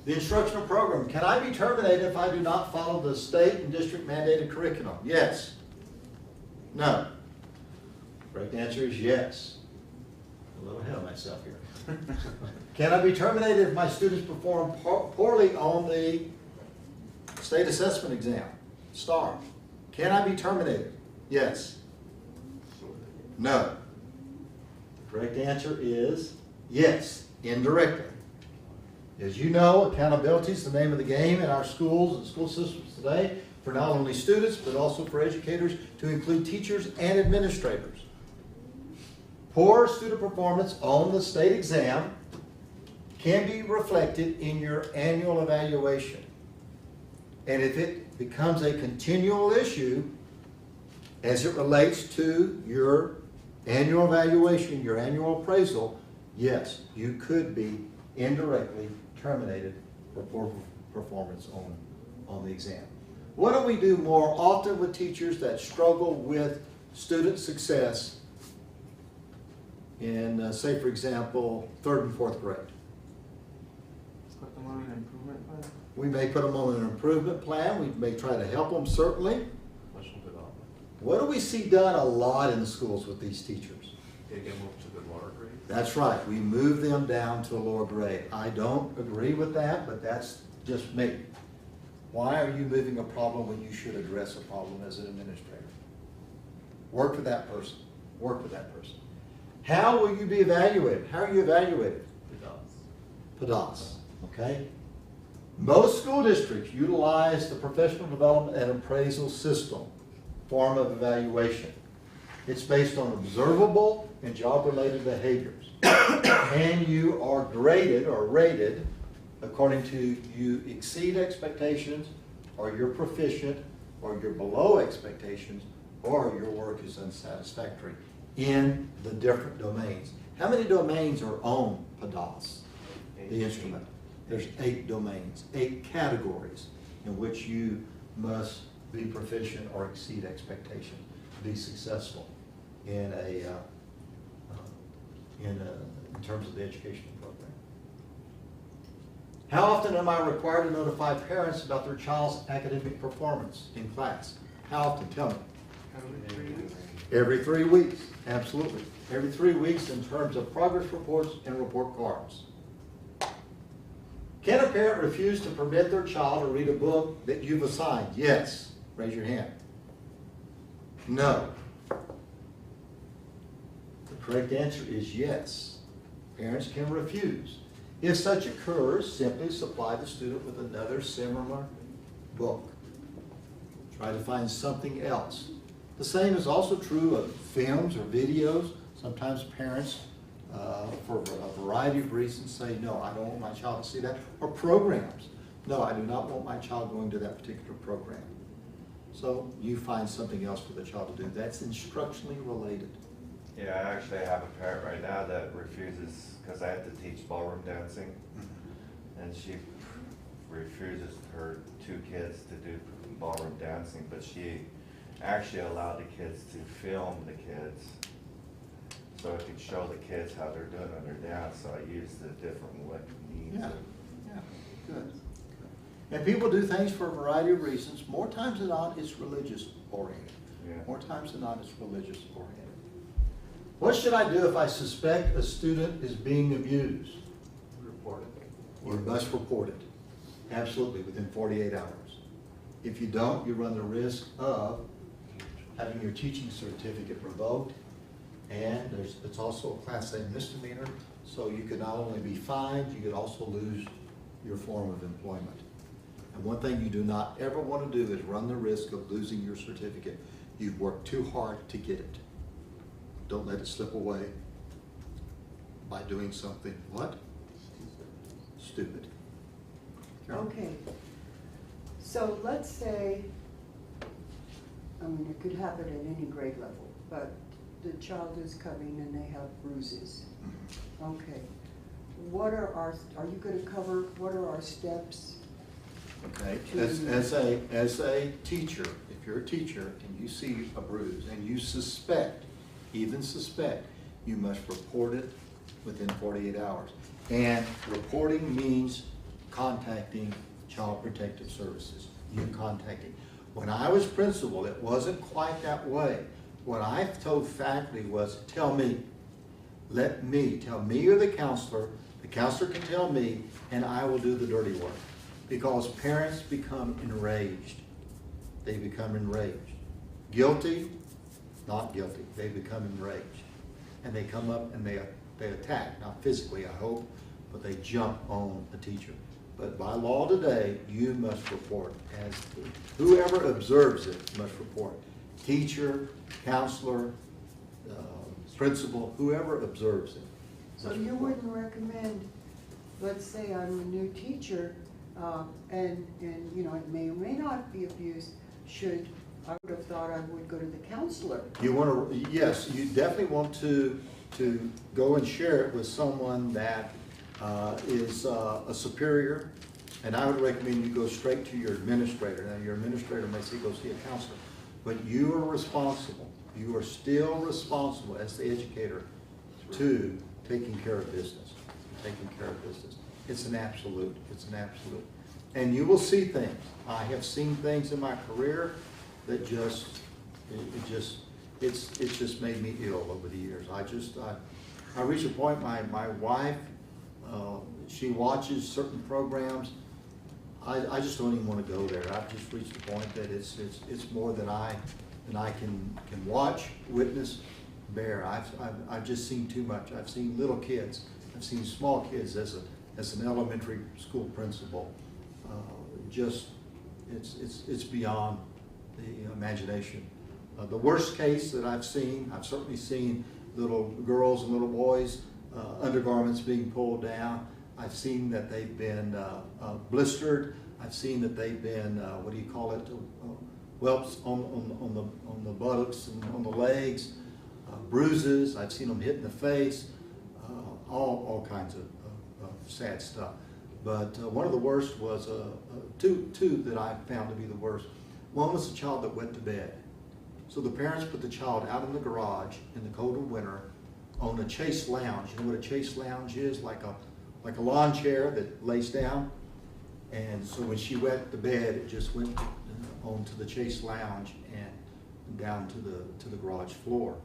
The instructional program. Can I be terminated if I do not follow the state and district mandated curriculum? Yes. No. Correct answer is yes. A little ahead of myself here. Can I be terminated if my students perform poorly on the state assessment exam? STAR. Can I be terminated? Yes. No. The correct answer is yes, indirectly. As you know, accountability is the name of the game in our schools and school systems today for not only students but also for educators, to include teachers and administrators. Poor student performance on the state exam can be reflected in your annual evaluation. And if it becomes a continual issue as it relates to your annual evaluation, your annual appraisal, yes, you could be indirectly terminated for poor performance on the exam. What do we do more often with teachers that struggle with student success in, say, for example, 3rd and 4th grade? Put them on an improvement plan. We may put them on an improvement plan. We may try to help them, certainly. Professional development. What do we see done a lot in the schools with these teachers? They get moved to the lower grade. That's right. We move them down to a lower grade. I don't agree with that, but that's just me. Why are you moving a problem when you should address a problem as an administrator? Work with that person. Work with that person. How will you be evaluated? How are you evaluated? PDAS, okay? Most school districts utilize the professional development and appraisal system form of evaluation. It's based on observable and job-related behaviors. And you are graded or rated according to you exceed expectations, or you're proficient, or you're below expectations, or your work is unsatisfactory in the different domains. How many domains are on PDAS, the instrument? There's 8 domains, 8 categories in which you must be proficient or exceed expectation to be successful in terms of the educational program. How often am I required to notify parents about their child's academic performance in class? How often? Tell me. Every 3 weeks, absolutely. Every 3 weeks in terms of progress reports and report cards. Can a parent refuse to permit their child to read a book that you've assigned? Yes. Raise your hand. No. The correct answer is yes. Parents can refuse. If such occurs, simply supply the student with another similar book. Try to find something else. The same is also true of films or videos. Sometimes parents, for a variety of reasons, say, no, I don't want my child to see that. Or programs. No, I do not want my child going to that particular program. So you find something else for the child to do. That's instructionally related. Yeah, I actually have a parent right now that refuses, because I have to teach ballroom dancing, and she refuses her 2 kids to do ballroom dancing, but she actually allowed the kids to film the kids so it could show the kids how they're doing on their dance. So I used the different needs. Yeah, good. And people do things for a variety of reasons. More times than not, it's religious oriented. Yeah. More times than not, it's religious oriented. What should I do if I suspect a student is being abused? Report it. You must report it. Absolutely, within 48 hours. If you don't, you run the risk of having your teaching certificate revoked, and it's also a Class A misdemeanor, so you could not only be fined, you could also lose your form of employment. And one thing you do not ever want to do is run the risk of losing your certificate. You've worked too hard to get it. Don't let it slip away by doing something, what? Stupid. Carol? Okay, so let's say, I mean, it could happen at any grade level, but the child is coming and they have bruises. Okay, what are you gonna cover, what are our steps? Okay, as a teacher, if you're a teacher and you see a bruise and you suspect, even suspect, you must report it within 48 hours. And reporting means contacting Child Protective Services, you contacting. When I was principal, it wasn't quite that way. What I told faculty was, tell me, tell me or the counselor can tell me, and I will do the dirty work. Because parents become enraged. They become enraged. Guilty, not guilty, they become enraged. And they come up and they attack, not physically, I hope, but they jump on the teacher. But by law today, you must report. As whoever observes it must report. Teacher, counselor, principal, whoever observes it. So must you report. wouldn't recommend, let's say I'm a new teacher, and you know, it may or may not be abused, I would have thought I would go to the counselor. You want to, yes, you definitely want to go and share it with someone that is a superior, and I would recommend you go straight to your administrator. Now, your administrator may say go see a counselor, but you are responsible. You are still responsible as the educator to taking care of business. Taking care of business. It's an absolute. It's an absolute. And you will see things. I have seen things in my career that it's just made me ill over the years. I reach a point, my wife, she watches certain programs. I just don't even want to go there. I've just reached the point that it's more than I can watch, witness, bear. I've just seen too much. I've seen little kids. I've seen small kids as an elementary school principal. It's beyond the imagination. The worst case that I've certainly seen little girls and little boys, undergarments being pulled down. I've seen that they've been blistered. I've seen that they've been, whelps on the buttocks and on the legs, bruises. I've seen them hit in the face, all kinds of sad stuff. But one of the worst was two that I found to be the worst. One was a child that went to bed. So the parents put the child out in the garage in the cold of winter on a chase lounge. You know what a chase lounge is? Like a lawn chair that lays down. And so when she went to bed, it just went onto the chase lounge and down to the garage floor.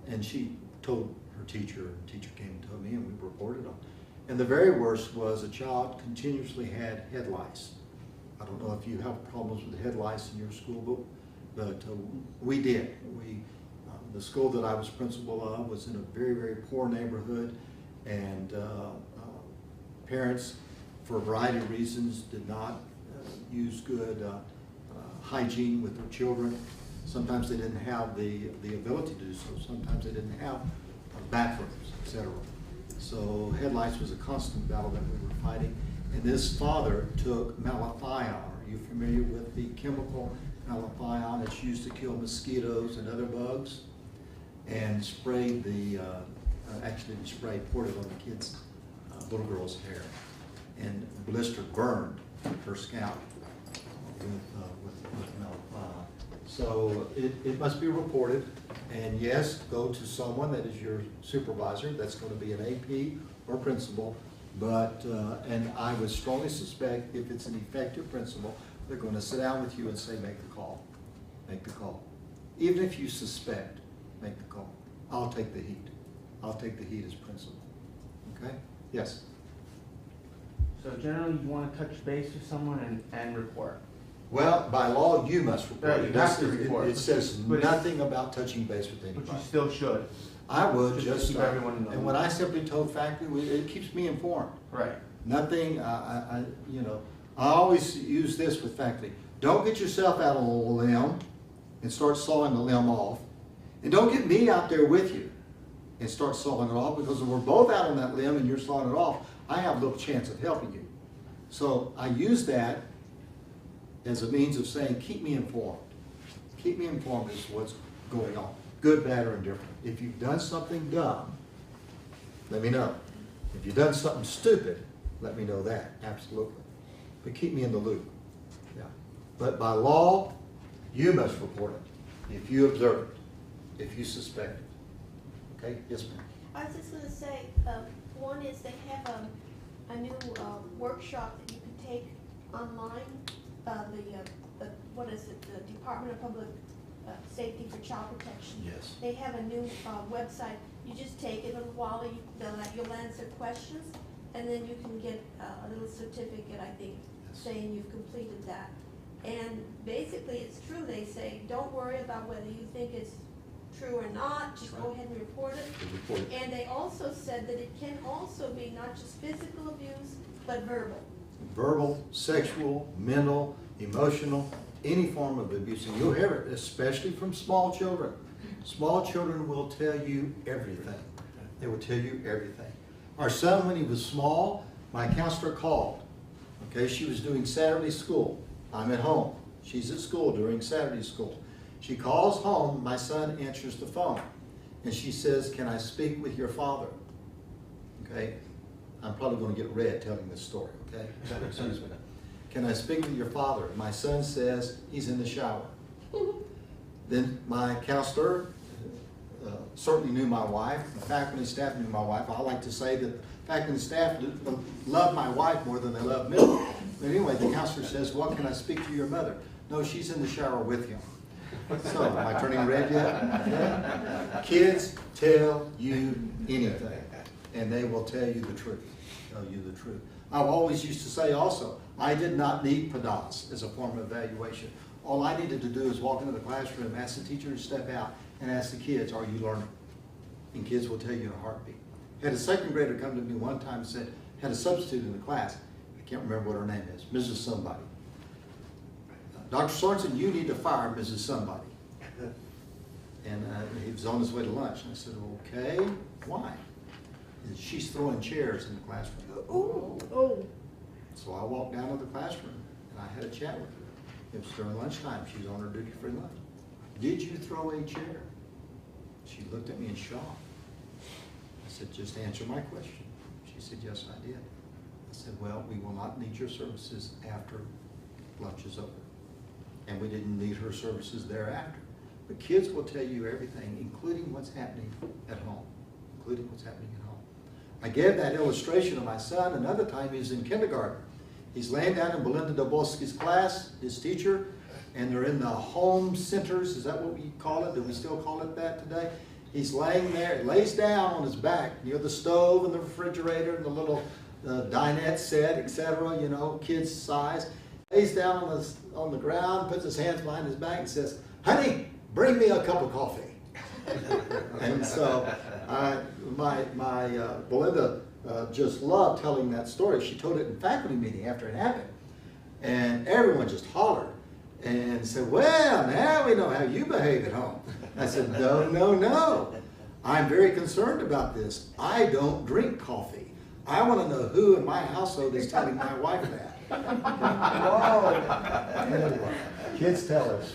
And she told her teacher, and the teacher came and told me, and we reported on it. And the very worst was a child continuously had head lice. I don't know if you have problems with head lice in your school, but we did. The school that I was principal of was in a very, very poor neighborhood, and parents, for a variety of reasons, did not use good hygiene with their children. Sometimes they didn't have the ability to do so. Sometimes they didn't have bathrooms, etc. So head lice was a constant battle that we were fighting. And this father took malathion. Are you familiar with the chemical malathion? It's used to kill mosquitoes and other bugs. And sprayed poured it on the kid's little girl's hair. And blister burned her scalp with malathion. So it must be reported. And yes, go to someone that is your supervisor. That's going to be an AP or principal. But, and I would strongly suspect if it's an effective principal, they're going to sit down with you and say, make the call. Make the call. Even if you suspect, make the call. I'll take the heat. I'll take the heat as principal. Okay? Yes? So generally, you want to touch base with someone and report. Well, by law, you must report. Right, you have to report. It says But nothing about touching base with But anybody. you still should. I would Just to just, keep everyone in the and loop. what I simply told faculty, it keeps me informed. Right. Nothing, I always use this with faculty. Don't get yourself out on a limb and start sawing the limb off. And don't get me out there with you and start sawing it off, because if we're both out on that limb and you're sawing it off, I have little chance of helping you. So I use that as a means of saying, keep me informed. Keep me informed as to what's going on, good, bad, or indifferent. If you've done something dumb, let me know. If you've done something stupid, let me know that, absolutely. But keep me in the loop. Yeah. But by law, you must report it if you observe it, if you suspect it. Okay? Yes, ma'am. I was just going to say, one is they have a new workshop that you can take online. What is it, the Department of Public Safety for Child Protection. Yes. They have a new website. You just take it, a little while, you'll answer questions, and then you can get a little certificate, I think, Yes. saying you've completed that. And basically, it's true, they say, don't worry about whether you think it's true or not, just go Right. ahead and report it. The report. And they also said that it can also be not just physical abuse, but verbal. Verbal, sexual, mental, emotional, any form of abuse, and you'll hear it, especially from small children. Small children will tell you everything. They will tell you everything. Our son, when he was small, my counselor called. Okay, she was doing Saturday school. I'm at home. She's at school during Saturday school. She calls home, my son answers the phone, and she says, "Can I speak with your father?" Okay, I'm probably going to get red telling this story, okay? Excuse me. "Can I speak with your father?" My son says, "He's in the shower." Then my counselor certainly knew my wife. The faculty and staff knew my wife. I like to say that the faculty and staff love my wife more than they love me. But anyway, the counselor says, "Well, can I speak to your mother?" "No, she's in the shower with him." So, am I turning red yet? Yeah. Kids tell you anything, and they will tell you the truth. Tell you the truth. I've always used to say also, I did not need PDAS as a form of evaluation. All I needed to do is walk into the classroom, ask the teacher to step out, and ask the kids, "Are you learning?" And kids will tell you in a heartbeat. Had a second grader come to me one time and said, had a substitute in the class, I can't remember what her name is, Mrs. Somebody. "Dr. Sorensen, you need to fire Mrs. Somebody." And he was on his way to lunch, and I said, "Okay, why?" He said, "She's throwing chairs in the classroom." Oh. So I walked down to the classroom, and I had a chat with her. It was during lunchtime. She was on her duty-free lunch. "Did you throw a chair?" She looked at me in shock. I said, "Just answer my question." She said, "Yes, I did." I said, "Well, we will not need your services after lunch is over." And we didn't need her services thereafter. But kids will tell you everything, including what's happening at home. Including what's happening at home. I gave that illustration of my son. Another time he's in kindergarten. He's laying down in Belinda Dobowski's class, his teacher, and they're in the home centers. Is that what we call it? Do we still call it that today? He's laying there, lays down on his back near the stove and the refrigerator and the little dinette set, etc., you know, kid's size. Lays down on the ground, puts his hands behind his back and says, "Honey, bring me a cup of coffee." And so Belinda just loved telling that story. She told it in faculty meeting after it happened. And everyone just hollered and said, "Well, now we know how you behave at home." I said, "No, no, no. I'm very concerned about this. I don't drink coffee. I want to know who in my household is telling my wife that." Whoa. Anyway, kids tell us.